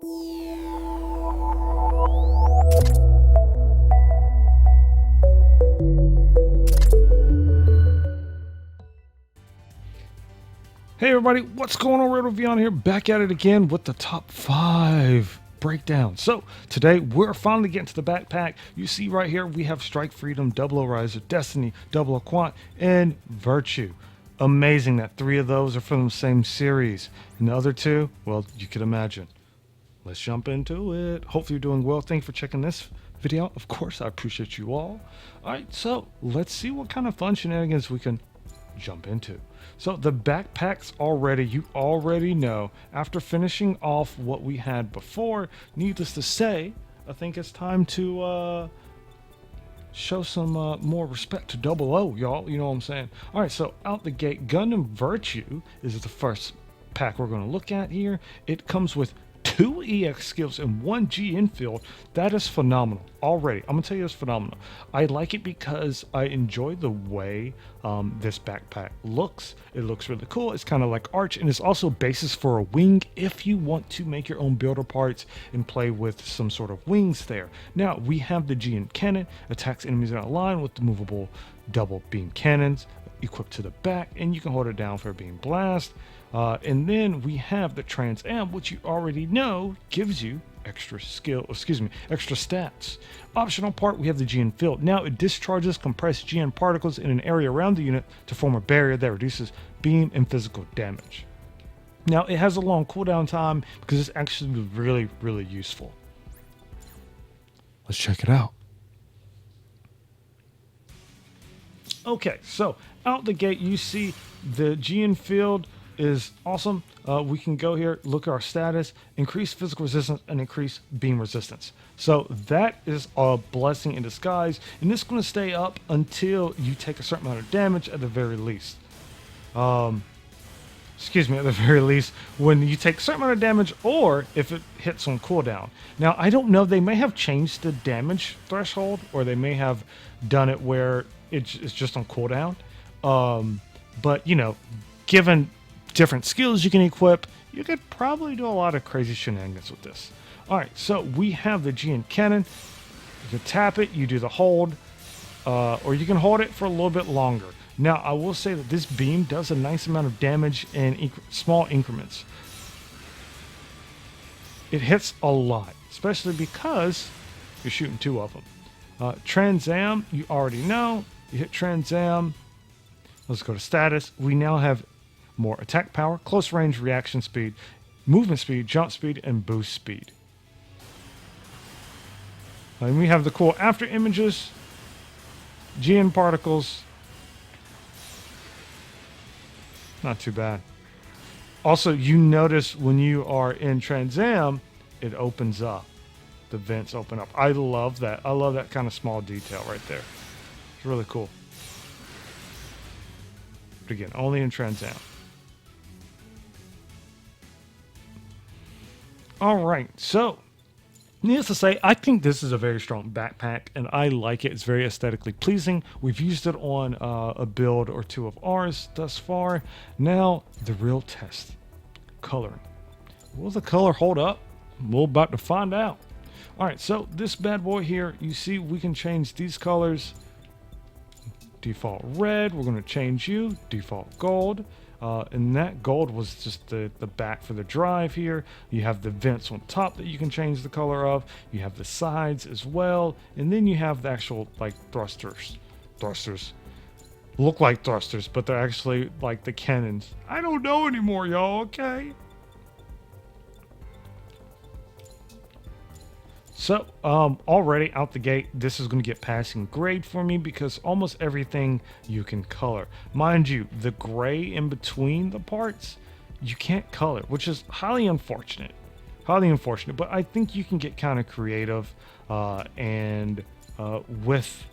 Hey everybody, what's going on? RotoVion here, back at it again with the top 5 breakdown. So today we're finally getting to the backpack. You see right here we have Strike Freedom, Double O Riser, Destiny, Double O Quant, and Virtue. Amazing that 3 of those are from the same series. And the other 2, well, you can imagine. Let's jump into it. Hopefully you're doing well. Thanks for checking this video. Of course, I appreciate you all. Alright, so let's see what kind of fun shenanigans we can jump into. So the backpacks you already know, after finishing off what we had before, needless to say, I think it's time to show some more respect to Double O, y'all. You know what I'm saying? All right, so out the gate, Gundam Virtue is the first pack we're going to look at here. It comes with 2 EX skills and 1 G infield. That is phenomenal already. I'm gonna tell you, it's phenomenal. I like it because I enjoy the way this backpack looks. It looks really cool. It's kind of like Arch, and it's also basis for a wing if you want to make your own builder parts and play with some sort of wings there. Now we have the GN cannon, attacks enemies in a line with the movable double beam cannons equipped to the back, and you can hold it down for a beam blast. And then we have the Trans Am, which you already know gives you extra stats. Optional part, we have the GN field. Now it discharges compressed GN particles in an area around the unit to form a barrier that reduces beam and physical damage. Now it has a long cooldown time because it's actually really, really useful. Let's check it out. Okay, so out the gate you see the GN field is awesome. We can go here, look at our status, increase physical resistance and increase beam resistance. So that is a blessing in disguise, and this is going to stay up until you take a certain amount of damage at the very least. At the very least, when you take a certain amount of damage, or if it hits on cooldown. Now, I don't know, they may have changed the damage threshold, or they may have done it where it's just on cooldown. But, you know, given different skills you can equip, you could probably do a lot of crazy shenanigans with this. All right, so we have the GN cannon. You can tap it, you do the hold, or you can hold it for a little bit longer. Now, I will say that this beam does a nice amount of damage in small increments. It hits a lot, especially because you're shooting 2 of them. Trans Am, you already know. You hit Trans Am. Let's go to status. We now have more attack power, close range reaction speed, movement speed, jump speed, and boost speed. And we have the cool after images, GN particles. Not too bad. Also, you notice when you are in Trans Am, it opens up. The vents open up. I love that. I love that kind of small detail right there. It's really cool. But again, only in Trans Am. All right, so needless to say, I think this is a very strong backpack, and I like it. It's very aesthetically pleasing. We've used it on a build or 2 of ours thus far. Now, the real test, coloring. Will the color hold up? We're about to find out. All right, so this bad boy here, you see we can change these colors. Default red, we're going to change you, default gold. And that gold was just the back for the drive here. You have the vents on top that you can change the color of. You have the sides as well. And then you have the actual, like, thrusters. Thrusters look like thrusters, but they're actually like the cannons. I don't know anymore, y'all, okay? So, already out the gate, this is going to get passing grade for me because almost everything you can color. Mind you, the gray in between the parts, you can't color, which is highly unfortunate. Highly unfortunate, but I think you can get kind of creative and with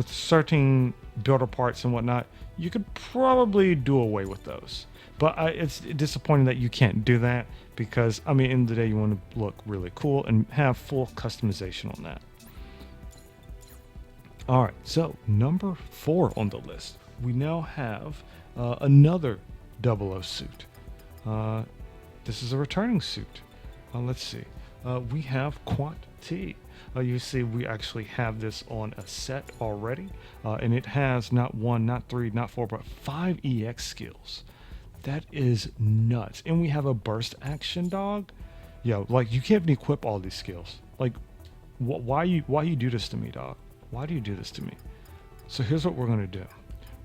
certain builder parts and whatnot, you could probably do away with those. But it's disappointing that you can't do that because, I mean, in the day, you want to look really cool and have full customization on that. All right, so number 4 on the list, we now have another 00 suit. This is a returning suit. Let's see. We have Quant T. You see, we actually have this on a set already, and it has not one, not three, not four, but 5 EX skills. That is nuts. And we have a burst action dog. Yo, like you can't even equip all these skills. Like, why you do this to me, dog? Why do you do this to me? So here's what we're gonna do.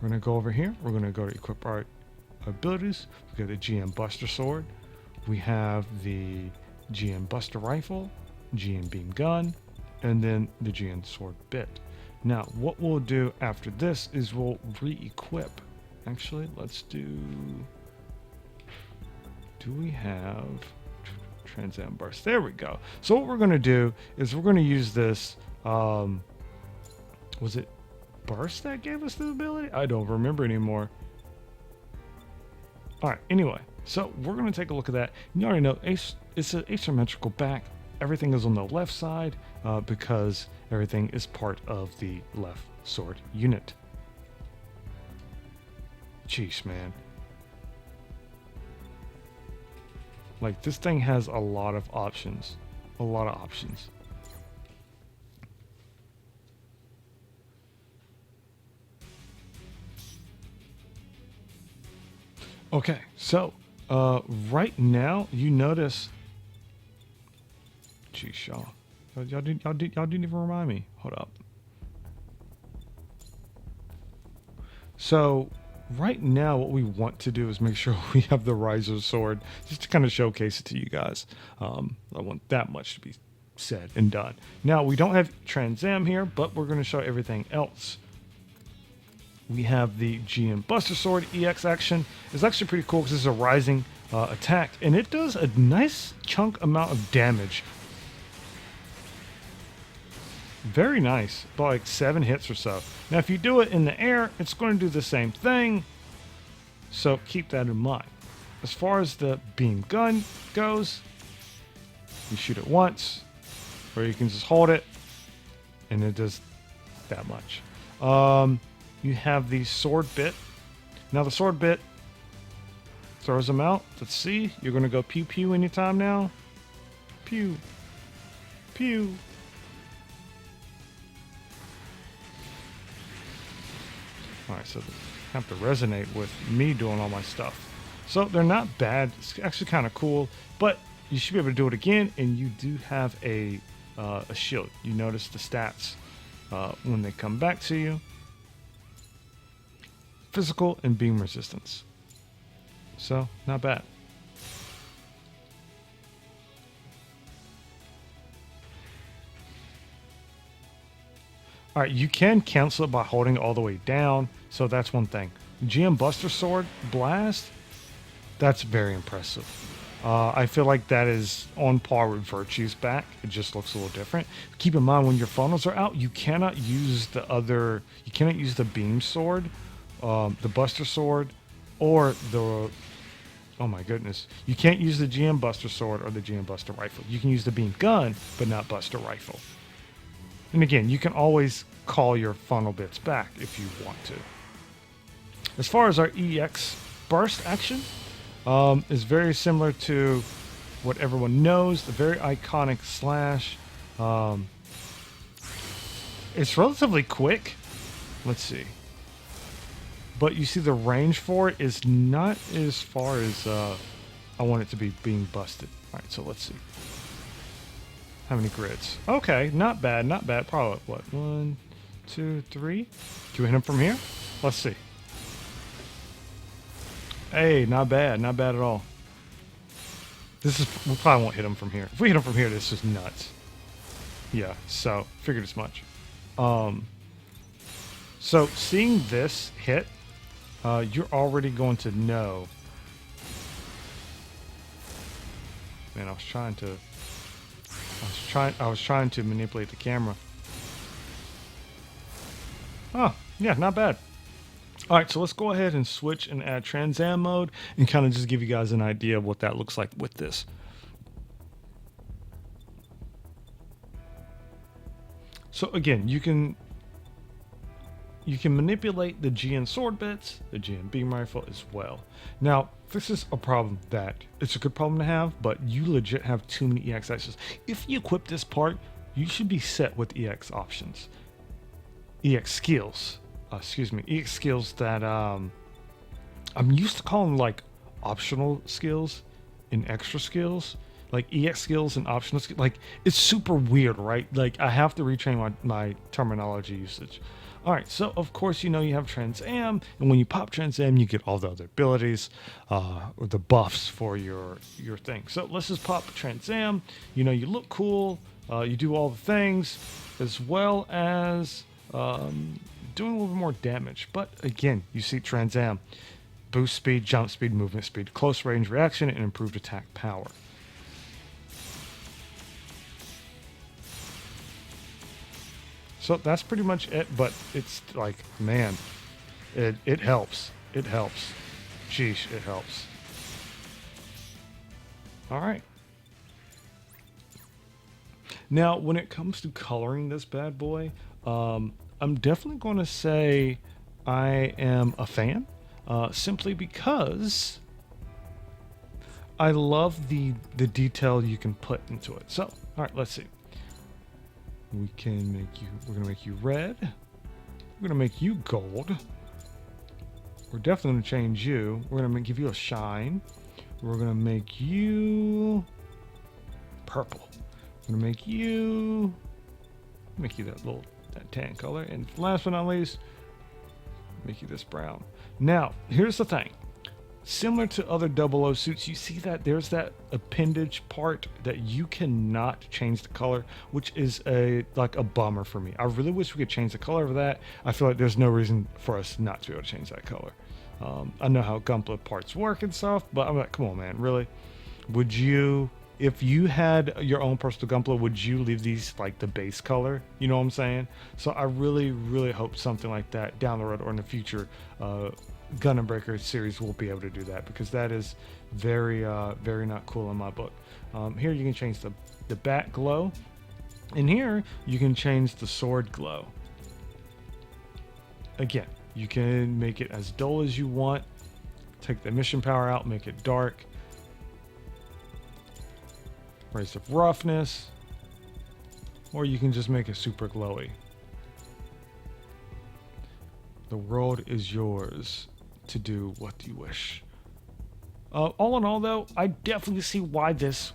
We're gonna go over here. We're gonna go to equip our abilities. We got the GM Buster Sword. We have the GM Buster Rifle, GM Beam Gun, and then the GM Sword Bit. Now, what we'll do after this is we'll re-equip. Actually, let's do we have Trans Am Burst? There we go. So what we're going to do is we're going to use this, was it Burst that gave us the ability? I don't remember anymore. All right, anyway, so we're going to take a look at that. You already know it's an asymmetrical back. Everything is on the left side because everything is part of the left sword unit. Jeez, man. Like, this thing has a lot of options. A lot of options. Okay, so right now you notice. Jeez, y'all didn't even remind me. Hold up. So right now what we want to do is make sure we have the riser sword, just to kind of showcase it to you guys. I want that much to be said and done. Now we don't have Trans Am here, but we're going to show everything else. We have the GM Buster Sword EX action. It's actually pretty cool because it's a rising attack, and it does a nice chunk amount of damage. Very nice, about like 7 hits or so. Now if you do it in the air, it's going to do the same thing, so keep that in mind. As far as the beam gun goes, you shoot it once, or you can just hold it, and it does that much. You have the sword bit. Now the sword bit throws them out. Let's see, you're going to go pew pew anytime now. Pew, pew. Alright, so they have to resonate with me doing all my stuff. So they're not bad. It's actually kind of cool, but you should be able to do it again, and you do have a shield. You notice the stats when they come back to you. Physical and beam resistance. So, not bad. Alright, you can cancel it by holding it all the way down, so that's one thing. GM Buster Sword Blast, that's very impressive. I feel like that is on par with Virtue's back. It just looks a little different. Keep in mind, when your funnels are out, you cannot use the beam sword, the Buster Sword, or the, oh my goodness, you can't use the GM Buster Sword or the GM Buster Rifle. You can use the beam gun, but not Buster Rifle. And again, you can always call your funnel bits back if you want to. As far as our EX burst action, is very similar to what everyone knows, the very iconic slash. It's relatively quick. Let's see. But you see the range for it is not as far as I want it to be being busted. All right, so let's see. How many grids? Okay, not bad, not bad. Probably, what, 1, 2, 3? Can we hit him from here? Let's see. Hey, not bad at all. This is, we probably won't hit him from here. If we hit him from here, this is nuts. Yeah, so, figured as much. So, seeing this hit, you're already going to know. Man, I was trying to manipulate the camera. Oh, yeah, not bad. All right, so let's go ahead and switch and add Trans Am mode and kind of just give you guys an idea of what that looks like with this. So again, you can you can manipulate the GN sword bits, the GN beam rifle as well. Now, this is a problem that it's a good problem to have, but you legit have too many EX actions. If you equip this part, you should be set with EX options, EX skills. EX skills that I'm used to calling like optional skills and extra skills. Like EX skills and optional skills, like it's super weird, right? Like I have to retrain my terminology usage. All right, so of course you have Trans Am, and when you pop Trans Am, you get all the other abilities or the buffs for your thing. So let's just pop Trans Am. You look cool. You do all the things, as well as doing a little bit more damage. But again, you see Trans Am, boost speed, jump speed, movement speed, close range reaction, and improved attack power. So that's pretty much it, but it's like, man, it helps. It helps. Sheesh, it helps. All right. Now, when it comes to coloring this bad boy, I'm definitely going to say I am a fan, simply because I love the detail you can put into it. So, all right, let's see. We're going to make you red. We're going to make you gold. We're definitely going to change you. We're going to give you a shine. We're going to make you purple. We're going to make you that tan color. And last but not least, make you this brown. Now, here's the thing. Similar to other 00 suits, you see that there's that appendage part that you cannot change the color, which is like a bummer for me. I really wish we could change the color of that. I feel like there's no reason for us not to be able to change that color. I know how gunpla parts work and stuff, but I'm like, come on, man, really? Would you, if you had your own personal gunpla, would you leave these like the base color? You know what I'm saying? So I really, really hope something like that down the road or in the future, Gundam Breaker series will be able to do that, because that is very very not cool in my book. Here you can change the back glow, and here you can change the sword glow. Again, you can make it as dull as you want, take the emission power out, make it dark, raise the roughness, or you can just make it super glowy. The world is yours to do what you wish. All in all, though, I definitely see why this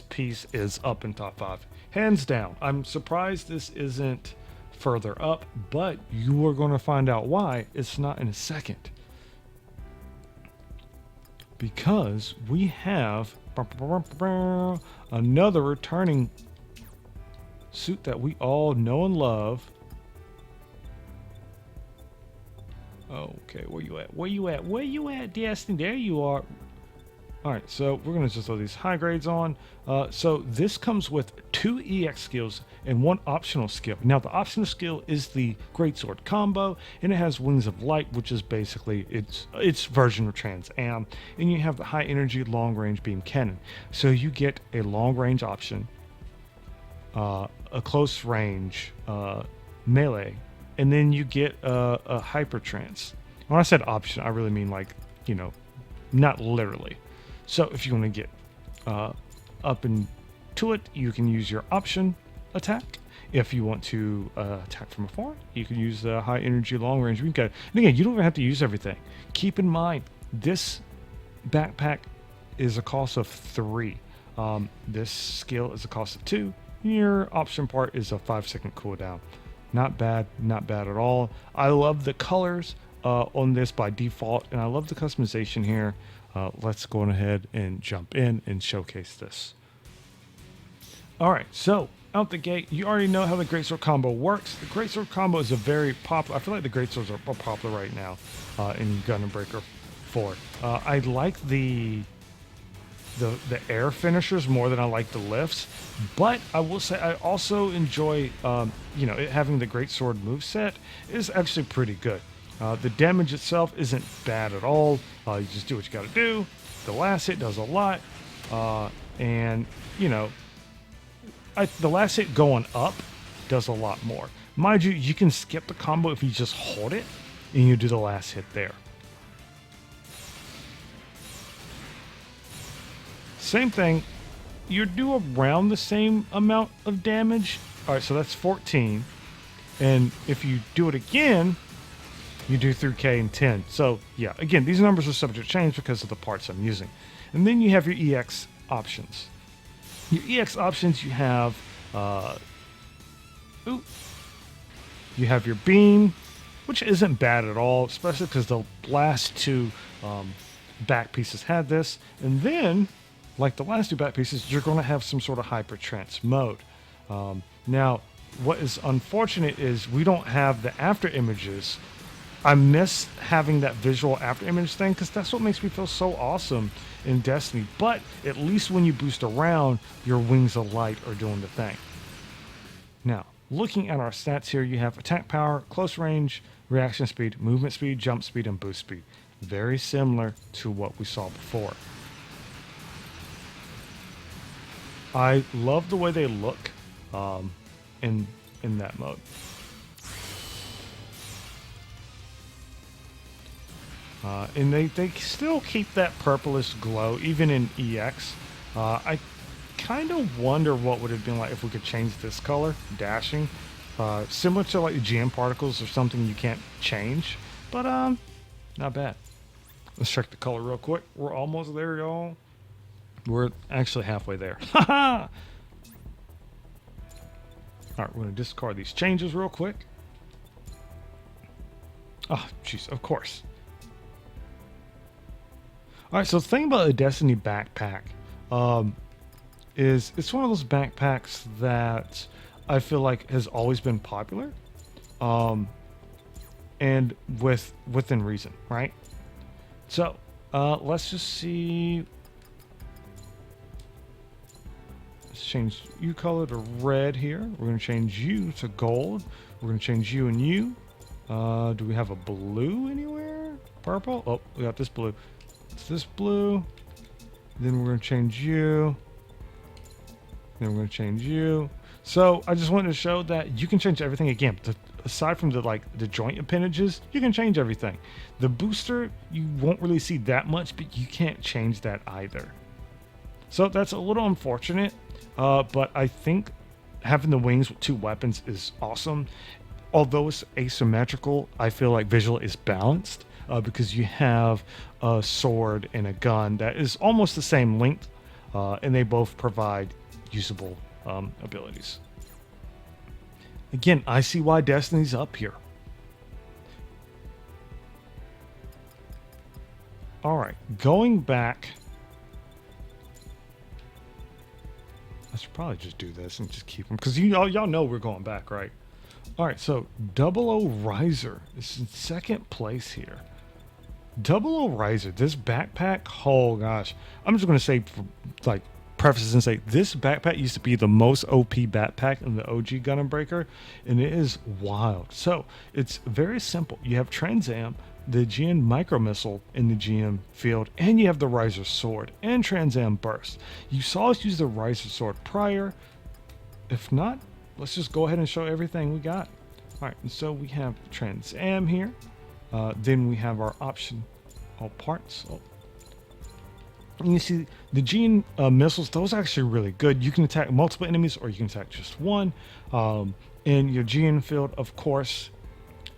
piece is up in top 5, hands down. I'm surprised this isn't further up, but you are going to find out why. It's not in a second, because we have another returning suit that we all know and love. Okay, where you at? Where you at? Where you at, Destiny? There you are. All right, so we're going to just throw these high grades on. So this comes with 2 EX skills and 1 optional skill. Now, the optional skill is the Greatsword combo, and it has Wings of Light, which is basically its version of Trans Am. And you have the high energy long range beam cannon. So you get a long range option, a close range melee, and then you get a hyper trance. When I said option, I really mean like, not literally. So if you want to get up into it, you can use your option attack. If you want to attack from afar, you can use the high energy long range. And again, you don't even have to use everything. Keep in mind, this backpack is a cost of 3. This skill is a cost of 2. Your option part is a 5-second cooldown. Not bad at all. I love the colors on this by default, and I love the customization here. Let's go on ahead and jump in and showcase this. All right, so out the gate, you already know how the Greatsword combo works. The Greatsword combo is a very popular. I feel like the Greatswords are popular right now in Gundam Breaker 4. I like the air finishers more than I like the lifts, but I will say I also enjoy it having the Greatsword moveset is actually pretty good. The damage itself isn't bad at all. You just do what you got to do. The last hit does a lot, and the last hit going up does a lot more. Mind you, you can skip the combo if you just hold it and you do the last hit there. Same thing, you do around the same amount of damage. All right, so that's 14. And if you do it again, you do through K and 10. So yeah, again, these numbers are subject to change because of the parts I'm using. And then you have your EX options. Your EX options, you have, you have your beam, which isn't bad at all, especially because the last two back pieces had this. And then, like the last two back pieces, you're going to have some sort of hyper trance mode. Now, what is unfortunate is we don't have the after images. I miss having that visual after image thing because that's what makes me feel so awesome in Destiny. But at least when you boost around, your wings of light are doing the thing. Now, looking at our stats here, you have attack power, close range, reaction speed, movement speed, jump speed, and boost speed. Very similar to what we saw before. I love the way they look in that mode. And they still keep that purplish glow even in EX. I kind of wonder what would have been like if we could change this color, dashing, similar to like the GM particles or something you can't change, but not bad. Let's check the color real quick. We're almost there, y'all. We're actually halfway there. Haha. All right, we're gonna discard these changes real quick. Oh, jeez, of course. All right, so the thing about a Destiny backpack is it's one of those backpacks that I feel like has always been popular, and within reason, right? So let's just see. Let's change you color to red here. We're going to change you to gold. We're going to change you and you. Do we have a blue anywhere? Purple? Oh, we got this blue. It's this blue. Then we're going to change you. Then we're going to change you. So I just wanted to show that you can change everything again. Aside from the joint appendages, you can change everything. The booster, you won't really see that much, but you can't change that either. So that's a little unfortunate, but I think having the wings with two weapons is awesome. Although it's asymmetrical, I feel like visual is balanced because you have a sword and a gun that is almost the same length, and they both provide usable abilities. Again, I see why Destiny's up here. All right, going back. I should probably just do this and just keep them because y'all know we're going back, right? All right, so 00 Riser is in second place here. 00 Riser, this backpack, oh gosh. I'm just going to say, for, like, prefaces and say, this backpack used to be the most OP backpack in the OG Gundam Breaker, and it is wild. So, it's very simple. You have Trans Am, the GN micro missile in the GM field, and you have the Riser sword and Trans Am burst. You saw us use the Riser sword prior. If not, let's just go ahead and show everything we got. All right, and so we have Trans Am here. Then we have our option, all parts. Oh. And you see the GN missiles, those are actually really good. You can attack multiple enemies or you can attack just one. And your GN field, of course,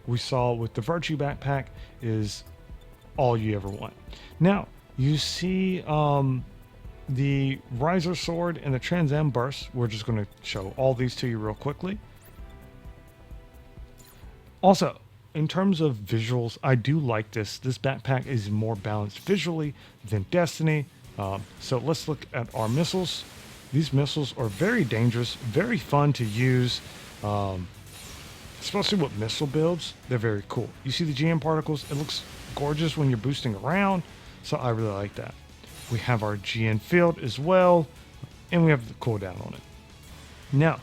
we saw with the Virtue backpack is all you ever want. Now, you see the Riser sword and the Trans Am burst. We're just going to show all these to you real quickly. Also, in terms of visuals, I do like this. This backpack is more balanced visually than Destiny. So let's look at our missiles. These missiles are very dangerous, very fun to use, especially with missile builds. They're very cool. You see the GM particles? It looks gorgeous when you're boosting around, so I really like that. We have our GN field as well, and we have the cooldown on it. Now,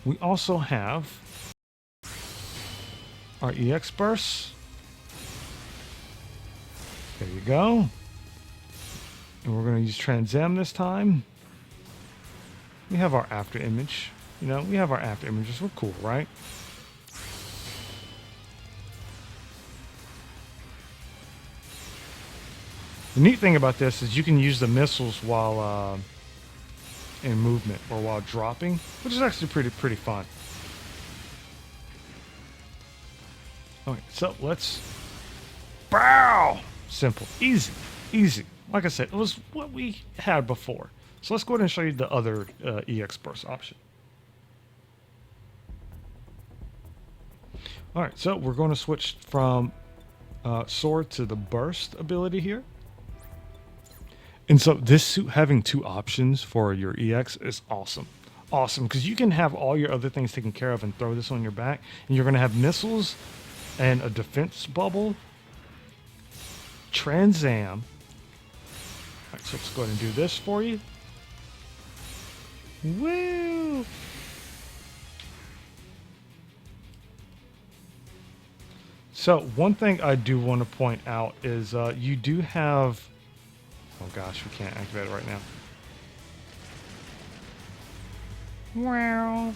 we also have our EX bursts. There you go. And we're going to use Trans Am this time. We have our after image. You know, we have our after images. We're cool, right? The neat thing about this is you can use the missiles while in movement or while dropping, which is actually pretty fun. Okay, so let's bow. Simple, easy, easy. Like I said, it was what we had before. So let's go ahead and show you the other EX burst option. All right, so we're going to switch from sword to the burst ability here. And so this suit having two options for your EX is awesome. Awesome, because you can have all your other things taken care of and throw this on your back. And you're going to have missiles and a defense bubble, Transam. All right, so let's go ahead and do this for you. Woo! So one thing I do want to point out is you do have... Oh gosh, we can't activate it right now. Wow.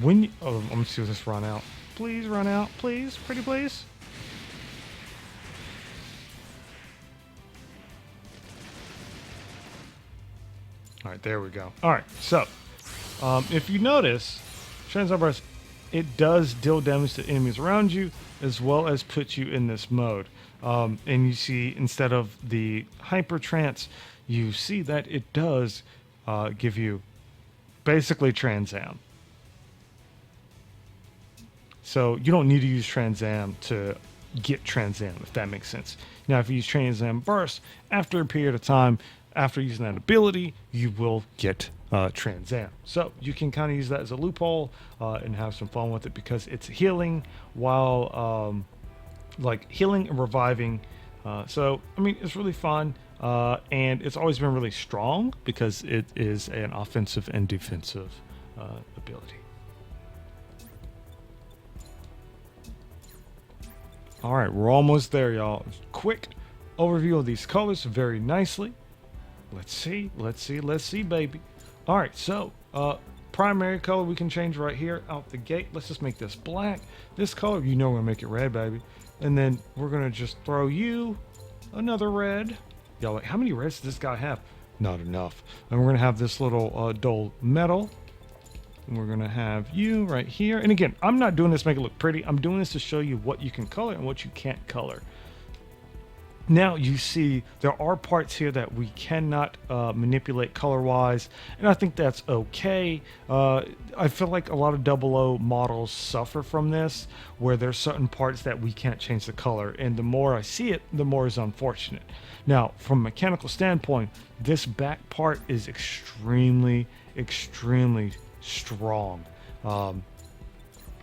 When you... Oh, let me see if this run out. Please run out, please. Pretty please. All right, there we go. All right, so if you notice, Transam Burst, it does deal damage to enemies around you, as well as put you in this mode. And you see, instead of the Hyper Trance, you see that it does give you basically Transam. So you don't need to use Transam to get Transam, if that makes sense. Now, if you use Transam Burst, after a period of time, after using that ability, you will get Transam. So you can kind of use that as a loophole and have some fun with it, because it's healing while like healing and reviving. So I mean, it's really fun, and it's always been really strong because it is an offensive and defensive ability. All right, we're almost there, y'all. Quick overview of these colors very nicely. Let's see, baby. All right, so primary color we can change right here out the gate. Let's just make this black. This color, you know, we're gonna make it red, baby. And then we're gonna just throw you another red. Y'all, like, how many reds does this guy have? Not enough. And we're gonna have this little dull metal. And we're gonna have you right here. And again, I'm not doing this to make it look pretty. I'm doing this to show you what you can color and what you can't color. Now you see there are parts here that we cannot manipulate color-wise, and I think that's okay. I feel like a lot of 00 models suffer from this, where there's certain parts that we can't change the color, and the more I see it, the more it's unfortunate. Now, from a mechanical standpoint, this back part is extremely strong.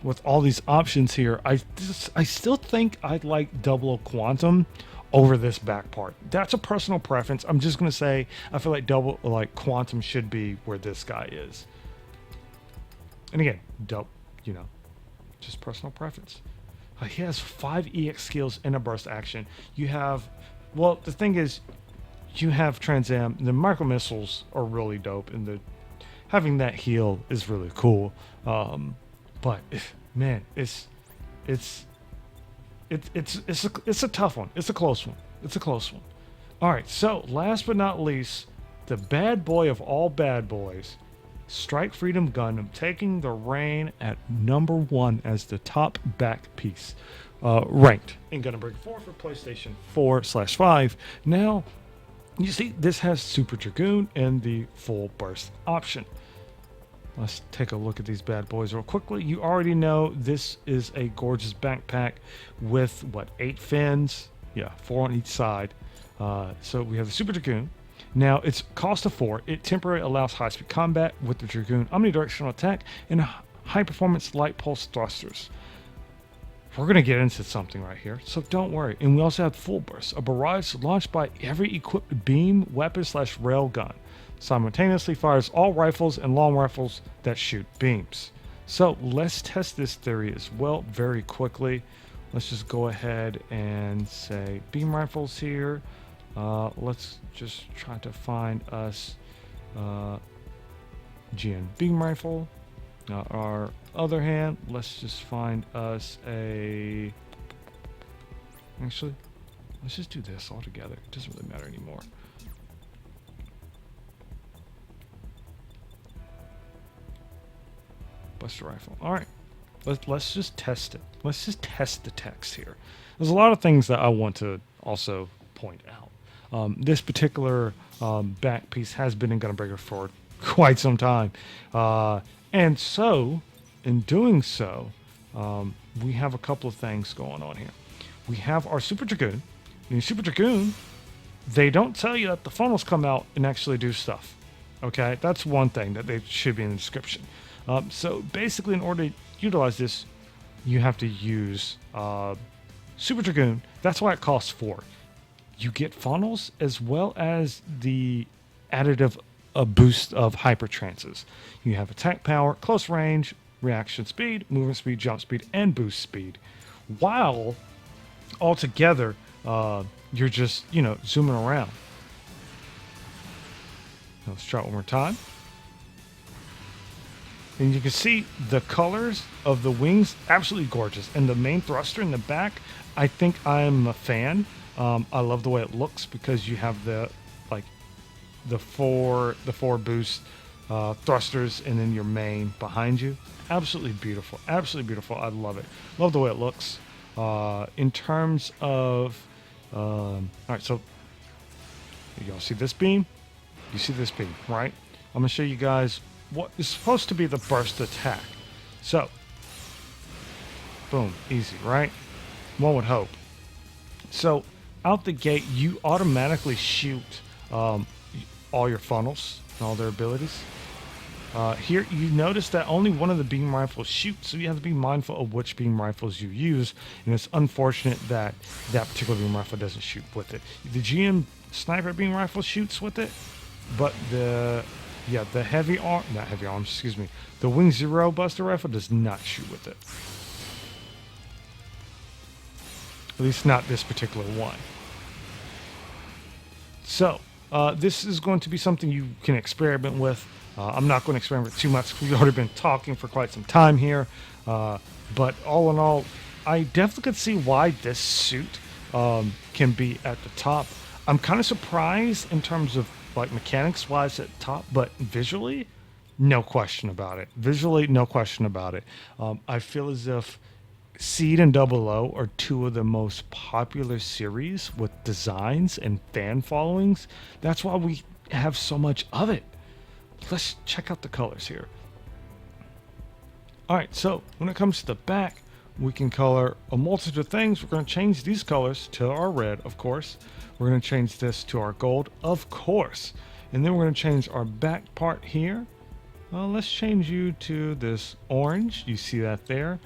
With all these options here, I still think I'd like 00 Quantum over this back part. That's a personal preference. I'm just gonna say I feel like Quantum should be where this guy is. And again, you know, just personal preference. He has 5 EX skills in a burst action. You have, well, the thing is, you have Transam. The micro missiles are really dope, and having that heal is really cool. But man, it's a tough one. It's a close one. It's a close one. All right. So last but not least, the bad boy of all bad boys, Strike Freedom Gundam, taking the reign at #1 as the top back piece, ranked in Gundam Breaker 4 for PlayStation 4/5. Now, you see, this has Super Dragoon and the full burst option. Let's take a look at these bad boys real quickly. You already know this is a gorgeous backpack with, what, 8 fins? Yeah, 4 on each side. So we have the Super Dragoon. Now, it's cost of 4. It temporarily allows high-speed combat with the Dragoon, omnidirectional attack, and high-performance light pulse thrusters. We're going to get into something right here, so don't worry. And we also have Full Burst, a barrage launched by every equipped beam, weapon/rail gun. Simultaneously fires all rifles and long rifles that shoot beams. So let's test this theory as well very quickly. Let's just go ahead and say beam rifles here. Let's just try to find us GN beam rifle. Our other hand, let's just find us a... Actually, let's just do this all together. It doesn't really matter anymore. Buster rifle. All right. Let's just test it. Let's just test the text here. There's a lot of things that I want to also point out. This particular back piece has been in Gunbreaker for quite some time. And so, in doing so, we have a couple of things going on here. We have our Super Dragoon. In Super Dragoon, they don't tell you that the funnels come out and actually do stuff. Okay? That's one thing that they should be in the description. So basically, in order to utilize this, you have to use Super Dragoon. That's why it costs 4. You get funnels as well as the additive boost of hyper trances. You have attack power, close range, reaction speed, movement speed, jump speed, and boost speed. While altogether, you're just, zooming around. Let's try it one more time. And you can see the colors of the wings, absolutely gorgeous. And the main thruster in the back, I think I'm a fan. I love the way it looks because you have the four boost thrusters and then your main behind you. Absolutely beautiful. Absolutely beautiful. I love it. Love the way it looks. In terms of, all right, so y'all see this beam? You see this beam, right? I'm gonna show you guys what is supposed to be the burst attack. So, boom, easy, right? One would hope. So, out the gate, you automatically shoot all your funnels and all their abilities. Here, you notice that only one of the beam rifles shoots, so you have to be mindful of which beam rifles you use, and it's unfortunate that that particular beam rifle doesn't shoot with it. The GM sniper beam rifle shoots with it, but the heavy arm, not heavy arms, excuse me, the Wing Zero Buster rifle does not shoot with it. At least not this particular one. So, this is going to be something you can experiment with. I'm not going to experiment too much. We've already been talking for quite some time here. But all in all, I definitely could see why this suit can be at the top. I'm kind of surprised in terms of mechanics wise at the top, but visually, no question about it. Visually, no question about it. I feel as if Seed and Double O are two of the most popular series with designs and fan followings. That's why we have so much of it. Let's check out the colors here. All right, so when it comes to the back, we can color a multitude of things. We're going to change these colors to our red, of course. We're going to change this to our gold, of course. And then we're going to change our back part here. Let's change you to this orange. You see that there.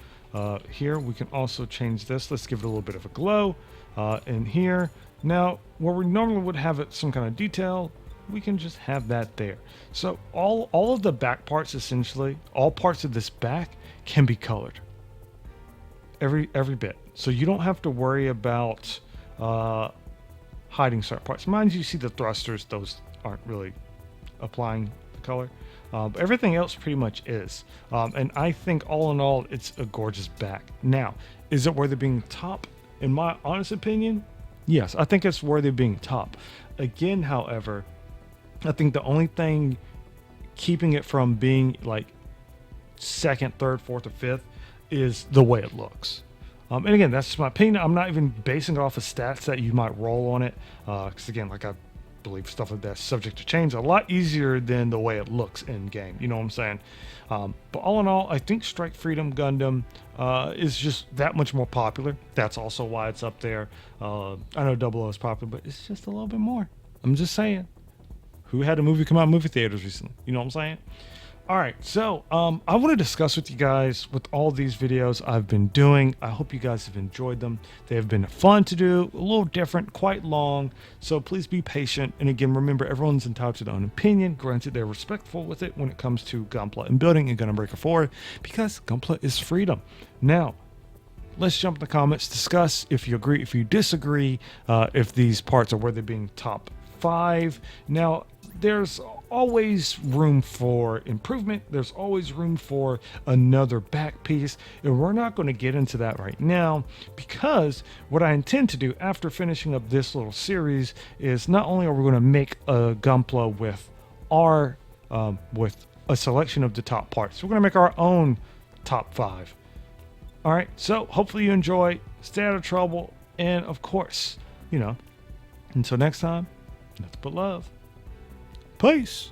Here we can also change this. Let's give it a little bit of a glow. And here, now where we normally would have it some kind of detail, we can just have that there. So all of the back parts, essentially, all parts of this back can be colored. Every bit. So you don't have to worry about hiding certain parts. Mind you, see the thrusters, those aren't really applying the color. But everything else pretty much is. And I think all in all, it's a gorgeous back. Now, is it worthy of being top? In my honest opinion, yes, I think it's worthy of being top. Again, however, I think the only thing keeping it from being second, third, fourth, or fifth is the way it looks. And again, that's just my opinion. I'm not even basing it off of stats that you might roll on it. Because again, I believe stuff like that's subject to change a lot easier than the way it looks in game. You know what I'm saying? But all in all, I think Strike Freedom Gundam is just that much more popular. That's also why it's up there. I know Double O is popular, but it's just a little bit more. I'm just saying. Who had a movie come out in movie theaters recently? You know what I'm saying? All right, so I want to discuss with you guys with all these videos I've been doing. I hope you guys have enjoyed them. They have been fun to do, a little different, quite long. So please be patient. And again, remember, everyone's entitled to their own opinion. Granted, they're respectful with it when it comes to gunpla and building and Gunbreaker 4 because gunpla is freedom. Now, let's jump in the comments, discuss if you agree, if you disagree, if these parts are worthy of being top 5. Now, there's always room for improvement. There's always room for another back piece. And we're not going to get into that right now, because what I intend to do after finishing up this little series is not only are we going to make a gunpla with with a selection of the top parts, we're going to make our own top 5. All right. So hopefully you enjoy, stay out of trouble. And of course, until next time, nothing but love. Peace.